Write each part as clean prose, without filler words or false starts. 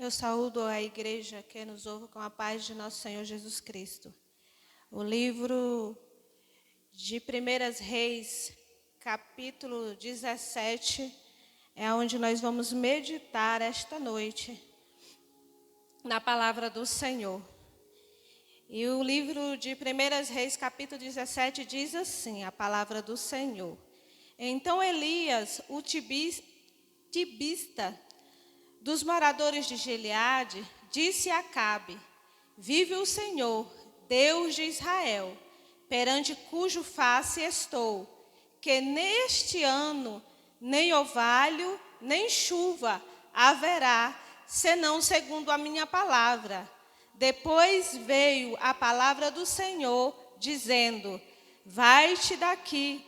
Eu saúdo a igreja que nos ouve com a paz de nosso Senhor Jesus Cristo. O livro de Primeiras Reis, capítulo 17, é onde nós vamos meditar esta noite na palavra do Senhor. E o livro de Primeiras Reis, capítulo 17, diz assim, a palavra do Senhor. Então Elias, o tibista, dos moradores de Gileade, disse a Acabe: vive o Senhor, Deus de Israel, perante cujo face estou, que neste ano nem orvalho, nem chuva haverá, senão segundo a minha palavra. Depois veio a palavra do Senhor, dizendo: vai-te daqui,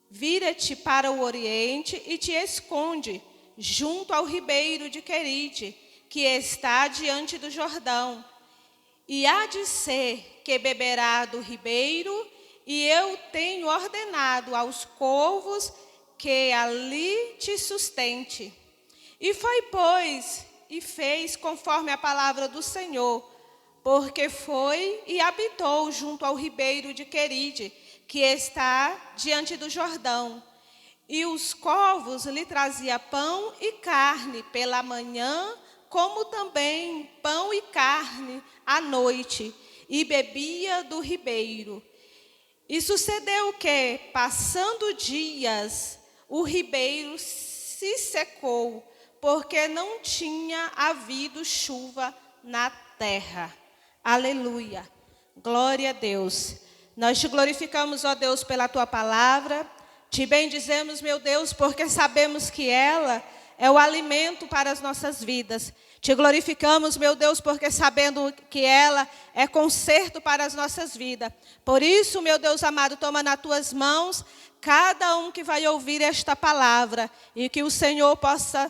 vira-te para o oriente e te esconde junto ao ribeiro de Querite, que está diante do Jordão. E há de ser que beberá do ribeiro, e eu tenho ordenado aos corvos que ali te sustente. E foi, pois, e fez conforme a palavra do Senhor, porque foi e habitou junto ao ribeiro de Querite, que está diante do Jordão. E os corvos lhe trazia pão e carne pela manhã, como também pão e carne à noite, e bebia do ribeiro. E sucedeu que, passando dias, o ribeiro se secou, porque não tinha havido chuva na terra. Aleluia. Glória a Deus. Nós te glorificamos, ó Deus, pela tua palavra. Te bendizemos, meu Deus, porque sabemos que ela é o alimento para as nossas vidas. Te glorificamos, meu Deus, porque sabendo que ela é conserto para as nossas vidas. Por isso, meu Deus amado, toma nas tuas mãos cada um que vai ouvir esta palavra e que o Senhor possa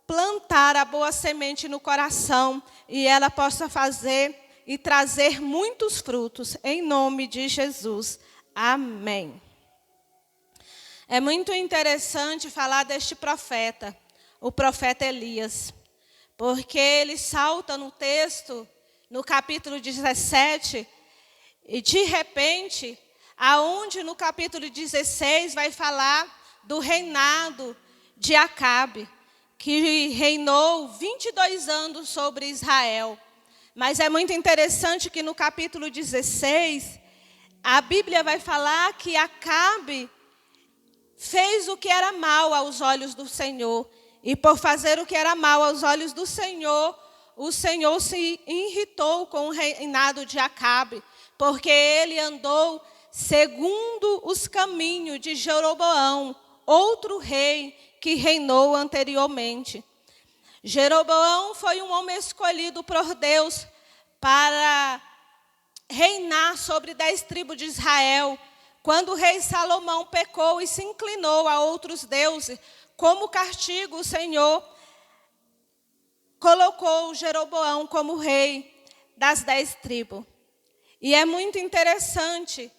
plantar a boa semente no coração e ela possa fazer e trazer muitos frutos. Em nome de Jesus. Amém. É muito interessante falar deste profeta, o profeta Elias, porque ele salta no texto, no capítulo 17, e de repente, aonde no capítulo 16 vai falar do reinado de Acabe, que reinou 22 anos sobre Israel. Mas é muito interessante que no capítulo 16, a Bíblia vai falar que Acabe fez o que era mal aos olhos do Senhor. E por fazer o que era mal aos olhos do Senhor, o Senhor se irritou com o reinado de Acabe, porque ele andou segundo os caminhos de Jeroboão, outro rei que reinou anteriormente. Jeroboão foi um homem escolhido por Deus para reinar sobre 10 tribos de Israel. Quando o rei Salomão pecou e se inclinou a outros deuses, como castigo, o Senhor colocou Jeroboão como rei das 10 tribos. E é muito interessante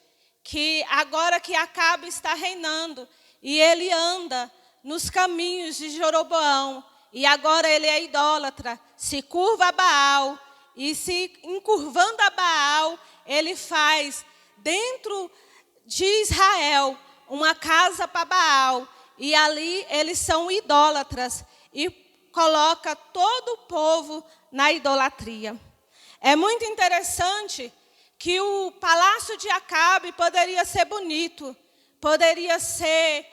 que agora que Acabe está reinando, e ele anda nos caminhos de Jeroboão, e agora ele é idólatra, se curva a Baal, e se encurvando a Baal, ele faz dentro de Israel uma casa para Baal, e ali eles são idólatras e coloca todo o povo na idolatria. É muito interessante que o palácio de Acabe poderia ser bonito, poderia ser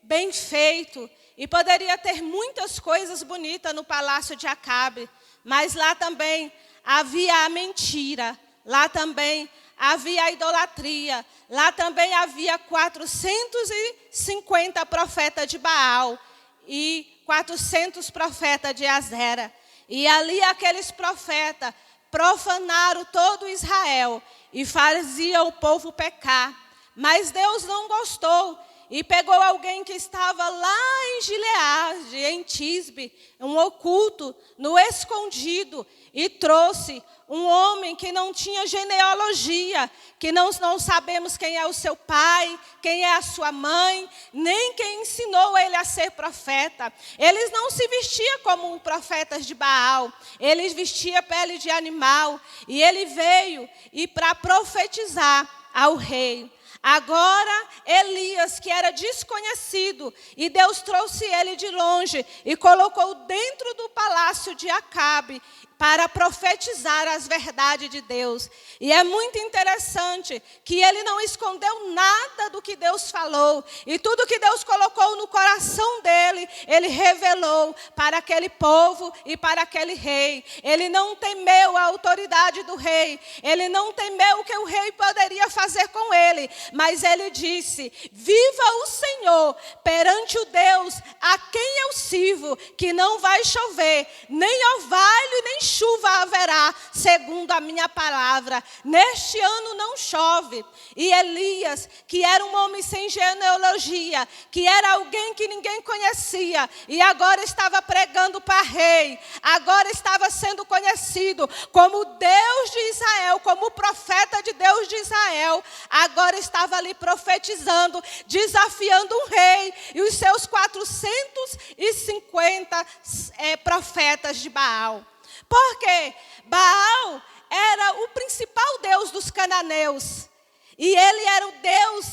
bem feito e poderia ter muitas coisas bonitas no palácio de Acabe, mas lá também havia a mentira, lá também havia a idolatria, lá também havia 450 profetas de Baal e 400 profetas de Azera. E ali aqueles profetas profanaram todo Israel e faziam o povo pecar. Mas Deus não gostou e pegou alguém que estava lá em Gileade, em Tisbe, um oculto, no escondido, e trouxe um homem que não tinha genealogia, que não sabemos quem é o seu pai, quem é a sua mãe, nem quem ensinou ele a ser profeta. Eles não se vestiam como profetas de Baal, eles vestiam pele de animal, e ele veio para profetizar ao rei. Agora, Elias, que era desconhecido, e Deus trouxe ele de longe e colocou dentro do palácio de Acabe para profetizar as verdades de Deus. E é muito interessante que ele não escondeu nada do que Deus falou. E tudo que Deus colocou no coração dele, ele revelou para aquele povo e para aquele rei. Ele não temeu a autoridade do rei. Ele não temeu o que o rei poderia fazer com ele. Mas ele disse: viva o Senhor perante o Deus a quem eu sirvo, que não vai chover, nem orvalho, nem chuva haverá, segundo a minha palavra. Neste ano não chove. E Elias, que era um homem sem genealogia, que era alguém que ninguém conhecia, e agora estava pregando para rei, agora estava sendo conhecido como Deus de Israel, como o profeta de Deus de Israel, agora estava ali profetizando, desafiando um rei e os seus 450 profetas de Baal. Porque Baal era o principal deus dos cananeus. E ele era o Deus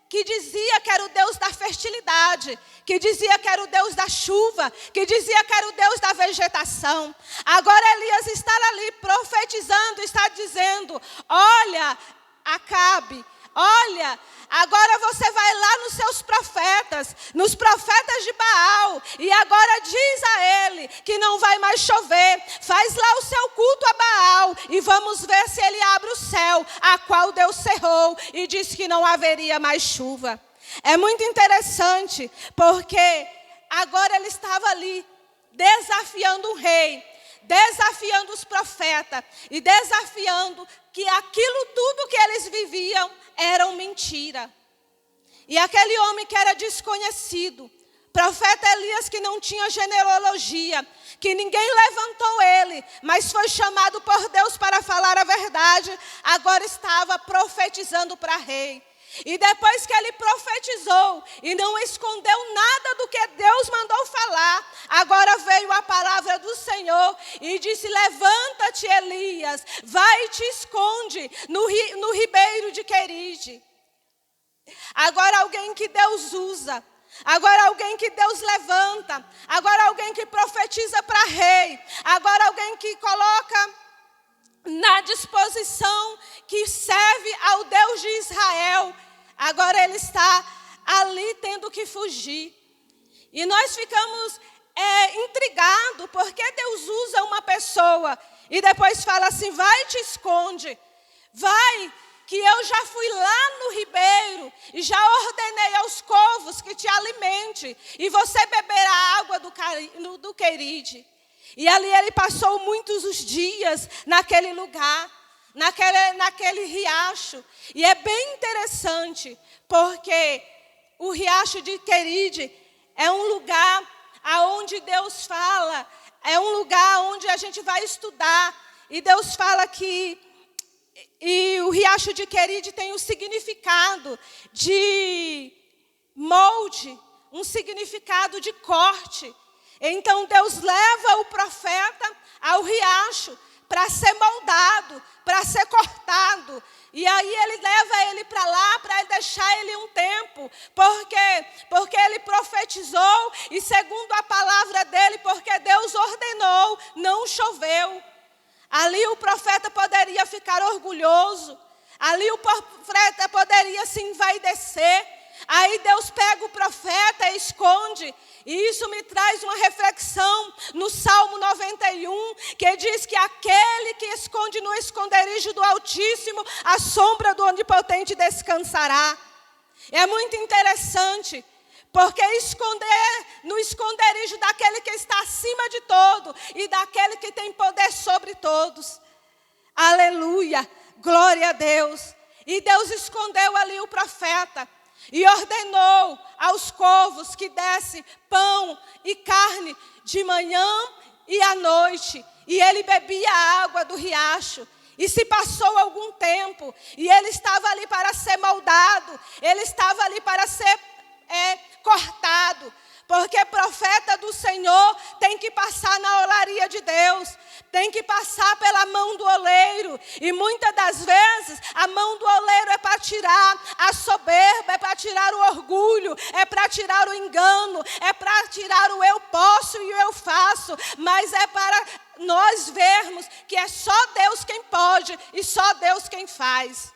que dizia que era o Deus da fertilidade, que dizia que era o Deus da chuva, que dizia que era o Deus da vegetação. Agora Elias está ali profetizando, está dizendo: olha, Acabe, olha, agora você vai lá nos seus profetas, nos profetas de Baal, e agora diz a ele que não vai mais chover. Faz lá o seu culto a Baal e vamos ver se ele abre o céu, a qual Deus cerrou, e disse que não haveria mais chuva. É muito interessante, porque agora ele estava ali desafiando o rei, desafiando os profetas e desafiando que aquilo tudo que eles viviam era mentira. E aquele homem que era desconhecido, profeta Elias, que não tinha genealogia, que ninguém levantou ele, mas foi chamado por Deus para falar a verdade, agora estava profetizando para rei. E depois que ele profetizou e não escondeu nada do que Deus mandou falar, agora veio a palavra do Senhor e disse: levanta-te, Elias, vai e te esconde no ribeiro de Queride. Agora alguém que Deus usa, agora alguém que Deus levanta, agora alguém que profetiza para rei, agora alguém que coloca na disposição, que serve ao Deus de Israel. Agora ele está ali tendo que fugir. E nós ficamos intrigados, porque Deus usa uma pessoa e depois fala assim: vai e te esconde, vai, que eu já fui lá no ribeiro e já ordenei aos corvos que te alimente, e você beberá a água do Queride. E ali ele passou muitos os dias naquele lugar, naquele riacho. E é bem interessante, porque o riacho de Queride é um lugar onde Deus fala, é um lugar onde a gente vai estudar. E Deus fala que o riacho de Queride tem um significado de molde, um significado de corte. Então Deus leva o profeta ao riacho para ser moldado, para ser cortado. E aí ele leva ele para lá, para deixar ele um tempo. Por quê? Porque ele profetizou, e segundo a palavra dele, porque Deus ordenou, não choveu. Ali o profeta poderia ficar orgulhoso, ali o profeta poderia se envaidecer. Aí Deus pega o profeta e esconde. E isso me traz uma reflexão no Salmo 91, que diz que aquele que esconde no esconderijo do Altíssimo, a sombra do Onipotente descansará. É muito interessante, porque esconder no esconderijo daquele que está acima de todo e daquele que tem poder sobre todos. Aleluia, glória a Deus. E Deus escondeu ali o profeta. e ordenou aos corvos que desse pão e carne de manhã e à noite. E ele bebia a água do riacho. E se passou algum tempo, e ele estava ali para ser moldado, ele estava ali para ser cortado. Porque profeta do Senhor tem que passar na olaria de Deus, tem que passar pela mão do oleiro. E muitas das vezes a mão do oleiro é para tirar a soberba, é para tirar o orgulho, é para tirar o engano, é para tirar o eu posso e o eu faço. Mas é para nós vermos que é só Deus quem pode e só Deus quem faz.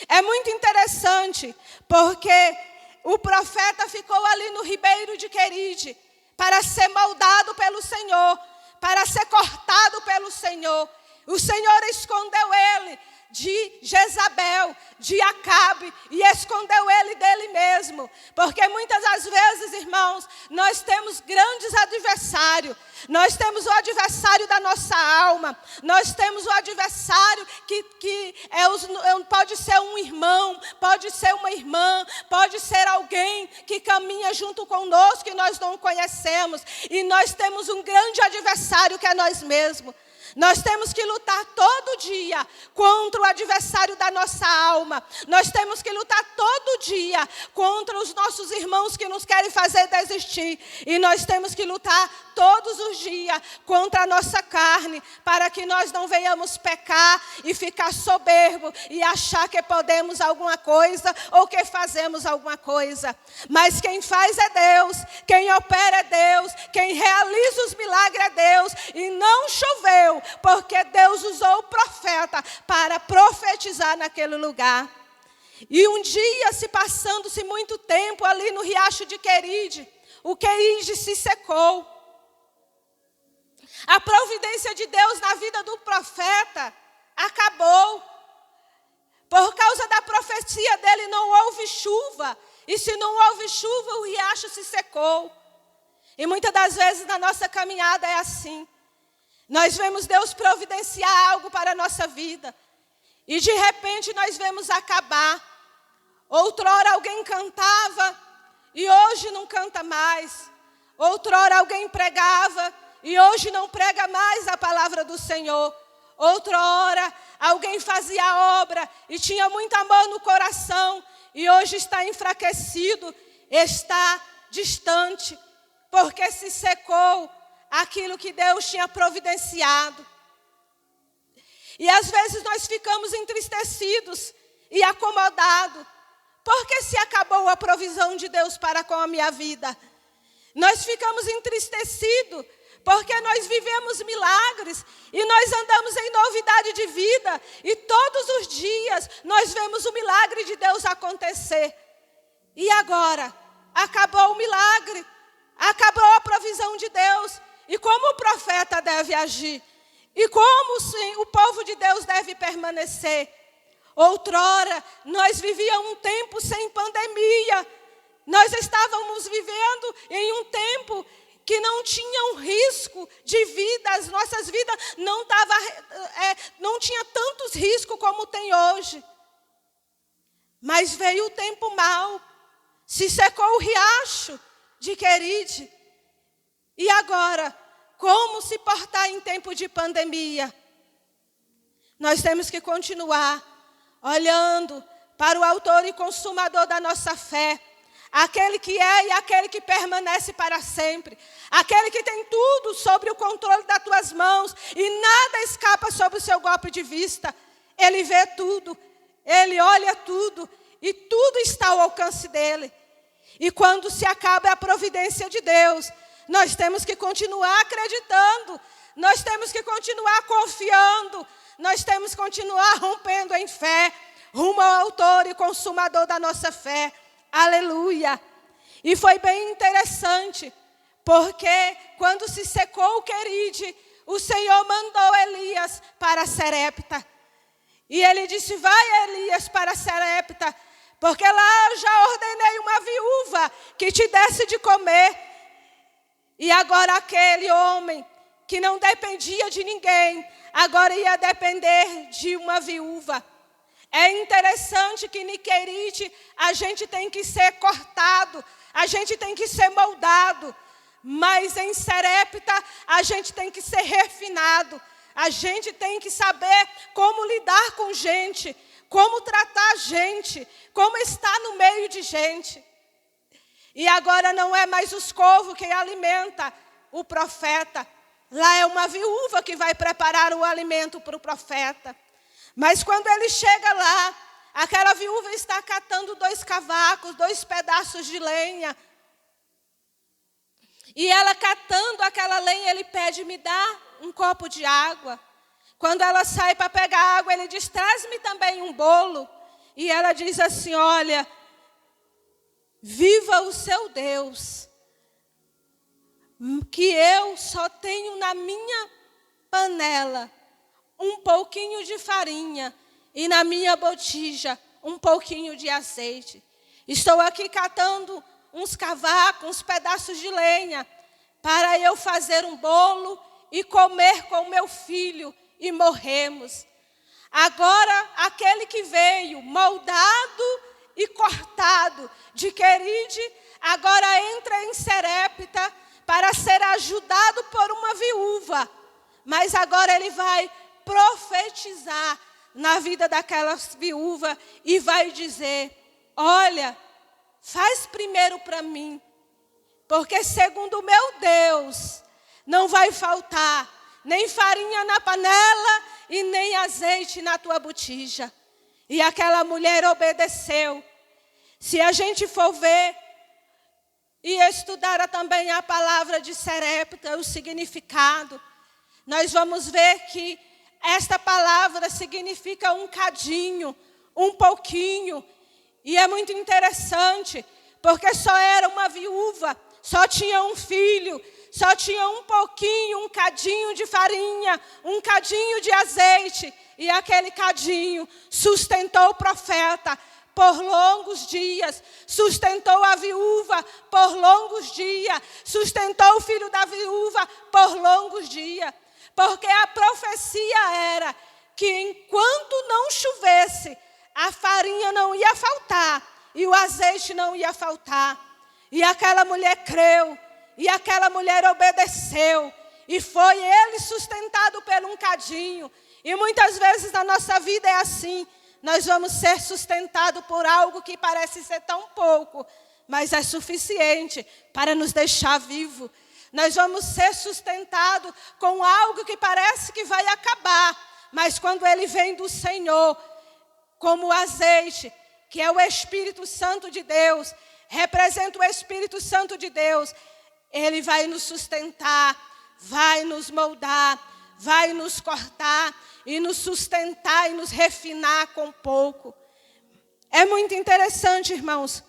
É muito interessante, porque o profeta ficou ali no ribeiro de Queride para ser moldado pelo Senhor, para ser cortado pelo Senhor. O Senhor escondeu ele de Jezabel, de Acabe, e escondeu ele dele mesmo. Porque muitas das vezes, irmãos, nós temos grandes adversários. Nós temos o adversário da nossa alma. Nós temos o adversário que pode ser um irmão, pode ser uma irmã, pode ser alguém que caminha junto conosco e nós não conhecemos. E nós temos um grande adversário que é nós mesmos. Nós temos que lutar todo dia contra o adversário da nossa alma. Nós temos que lutar todo dia contra os nossos irmãos que nos querem fazer desistir. E nós temos que lutar todos os dias contra a nossa carne, para que nós não venhamos pecar e ficar soberbo e achar que podemos alguma coisa ou que fazemos alguma coisa. Mas quem faz é Deus, quem opera é Deus, quem realiza os milagres é Deus. E não choveu, porque Deus usou o profeta para profetizar naquele lugar. E um dia, se passando-se muito tempo ali no riacho de Queride, o Queride se secou. A providência de Deus na vida do profeta acabou. Por causa da profecia dele não houve chuva. E se não houve chuva, o riacho se secou. E muitas das vezes na nossa caminhada é assim. Nós vemos Deus providenciar algo para a nossa vida. E de repente nós vemos acabar. Outrora alguém cantava e hoje não canta mais. Outrora alguém pregava e hoje não prega mais a palavra do Senhor. Outrora alguém fazia obra e tinha muito amor no coração e hoje está enfraquecido, está distante, porque se secou aquilo que Deus tinha providenciado. E às vezes nós ficamos entristecidos e acomodados, porque se acabou a provisão de Deus para com a minha vida. Nós ficamos entristecidos, porque nós vivemos milagres e nós andamos em novidade de vida. E todos os dias nós vemos o milagre de Deus acontecer. E agora, acabou o milagre, acabou a provisão de Deus. E como o profeta deve agir? E como o povo de Deus deve permanecer? Outrora, nós vivíamos um tempo sem pandemia. Nós estávamos vivendo em um tempo que não tinha um risco de vida. As nossas vidas não tinha tantos riscos como tem hoje. Mas veio o tempo mau. Se secou o riacho de Queride. E agora, como se portar em tempo de pandemia? Nós temos que continuar olhando para o autor e consumador da nossa fé. Aquele que é e aquele que permanece para sempre. Aquele que tem tudo sobre o controle das tuas mãos e nada escapa sob o seu golpe de vista. Ele vê tudo, ele olha tudo e tudo está ao alcance dele. E quando se acaba a providência de Deus, nós temos que continuar acreditando, nós temos que continuar confiando, nós temos que continuar rompendo em fé, rumo ao autor e consumador da nossa fé. Aleluia! E foi bem interessante, porque quando se secou o Queride, o Senhor mandou Elias para Serepta. E ele disse, vai Elias para Serepta, porque lá eu já ordenei uma viúva que te desse de comer. E agora aquele homem que não dependia de ninguém, agora ia depender de uma viúva. É interessante que em Querite a gente tem que ser cortado, a gente tem que ser moldado, mas em Serepta a gente tem que ser refinado, a gente tem que saber como lidar com gente, como tratar gente, como estar no meio de gente. E agora não é mais os corvos que alimenta o profeta. Lá é uma viúva que vai preparar o alimento para o profeta. Mas quando ele chega lá, aquela viúva está catando 2 cavacos, 2 pedaços de lenha. E ela catando aquela lenha, ele pede, me dá um copo de água. Quando ela sai para pegar água, ele diz, traz-me também um bolo. E ela diz assim, olha, viva o seu Deus, que eu só tenho na minha panela um pouquinho de farinha e na minha botija um pouquinho de azeite. Estou aqui catando uns cavacos, uns pedaços de lenha, para eu fazer um bolo e comer com meu filho e morremos. Agora, aquele que veio moldado e cortado de Querite, agora entra em Serepta para ser ajudado por uma viúva. Mas agora ele vai profetizar na vida daquela viúva e vai dizer, olha, faz primeiro para mim, porque segundo o meu Deus, não vai faltar nem farinha na panela e nem azeite na tua botija. E aquela mulher obedeceu. Se a gente for ver e estudar também a palavra de Serepta, o significado, nós vamos ver que esta palavra significa um cadinho, um pouquinho. E é muito interessante, porque só era uma viúva, só tinha um filho, só tinha um pouquinho, um cadinho de farinha, um cadinho de azeite. E aquele cadinho sustentou o profeta por longos dias, sustentou a viúva por longos dias, sustentou o filho da viúva por longos dias. Porque a profecia era que enquanto não chovesse, a farinha não ia faltar e o azeite não ia faltar. E aquela mulher creu, e aquela mulher obedeceu, e foi ele sustentado por um cadinho. E muitas vezes na nossa vida é assim, nós vamos ser sustentados por algo que parece ser tão pouco, mas é suficiente para nos deixar vivo. Nós vamos ser sustentados com algo que parece que vai acabar, mas quando ele vem do Senhor, como o azeite, que é o Espírito Santo de Deus, representa o Espírito Santo de Deus, ele vai nos sustentar, vai nos moldar, vai nos cortar e nos sustentar e nos refinar com pouco. É muito interessante, irmãos,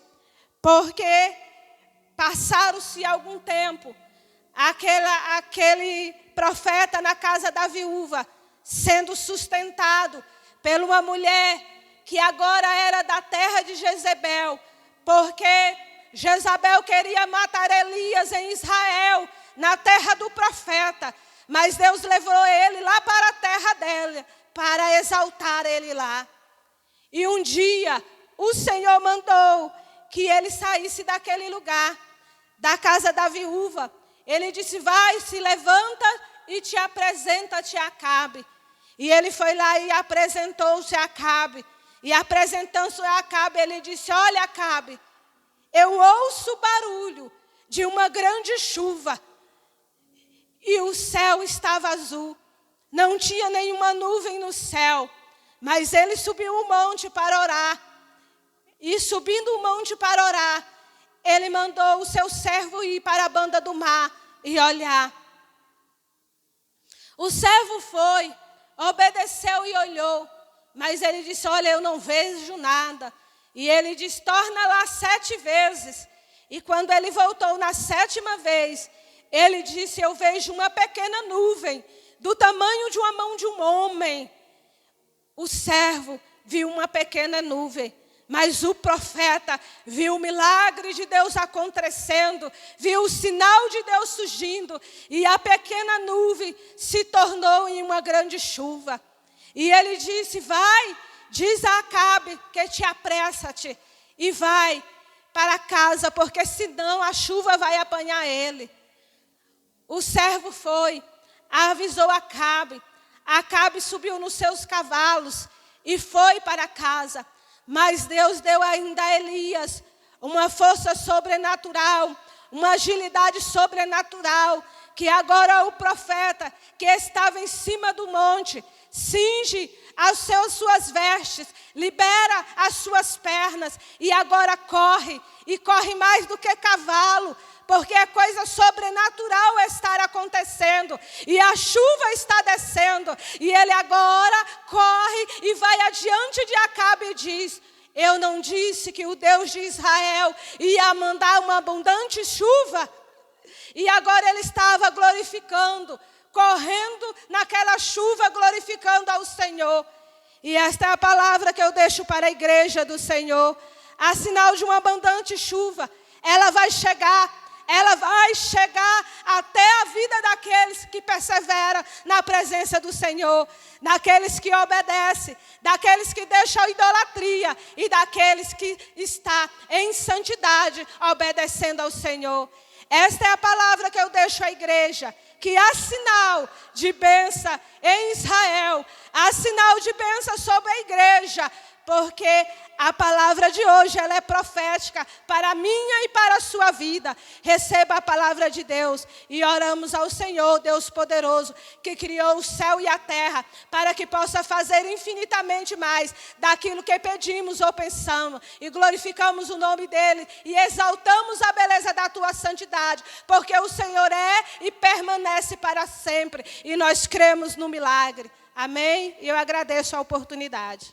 porque passaram-se algum tempo, aquele profeta na casa da viúva, sendo sustentado por uma mulher que agora era da terra de Jezebel, porque Jezabel queria matar Elias em Israel, na terra do profeta, mas Deus levou ele lá para a terra dele, para exaltar ele lá. E um dia, o Senhor mandou que ele saísse daquele lugar, da casa da viúva. Ele disse, vai, se levanta e te apresenta-te a Acabe. E ele foi lá e apresentou-se a Acabe. E apresentando-se a Acabe, ele disse, olha, Acabe, eu ouço o barulho de uma grande chuva. E o céu estava azul. Não tinha nenhuma nuvem no céu. Mas ele subiu o monte para orar. E subindo o monte para orar, ele mandou o seu servo ir para a banda do mar e olhar. O servo foi, obedeceu e olhou. Mas ele disse, olha, eu não vejo nada. E ele disse, torna lá 7 vezes. E quando ele voltou na 7ª vez, ele disse, eu vejo uma pequena nuvem, do tamanho de uma mão de um homem. O servo viu uma pequena nuvem, mas o profeta viu o milagre de Deus acontecendo, viu o sinal de Deus surgindo, e a pequena nuvem se tornou em uma grande chuva. E ele disse, vai, diz a Acabe que te apressa-te e vai para casa, porque senão a chuva vai apanhar ele. O servo foi, avisou Acabe. Acabe subiu nos seus cavalos e foi para casa. Mas Deus deu ainda a Elias uma força sobrenatural, uma agilidade sobrenatural, que agora o profeta que estava em cima do monte, cinge as suas vestes, libera as suas pernas e agora corre, e corre mais do que cavalo, porque é coisa sobrenatural estar acontecendo, e a chuva está descendo, e ele agora corre e vai adiante de Acabe e diz: eu não disse que o Deus de Israel ia mandar uma abundante chuva? E agora ele estava glorificando, correndo naquela chuva, glorificando ao Senhor. E esta é a palavra que eu deixo para a igreja do Senhor. A sinal de uma abundante chuva, ela vai chegar até a vida daqueles que perseveram na presença do Senhor, daqueles que obedecem, daqueles que deixam a idolatria e daqueles que estão em santidade obedecendo ao Senhor. Esta é a palavra que eu deixo à igreja, que há sinal de bênção em Israel, há sinal de bênção sobre a igreja, porque a palavra de hoje ela é profética para a minha e para a sua vida. Receba a palavra de Deus e oramos ao Senhor, Deus poderoso, que criou o céu e a terra, para que possa fazer infinitamente mais daquilo que pedimos ou pensamos, e glorificamos o nome dEle e exaltamos a beleza da tua santidade, porque o Senhor é e permanece para sempre, e nós cremos no milagre. Amém? E eu agradeço a oportunidade.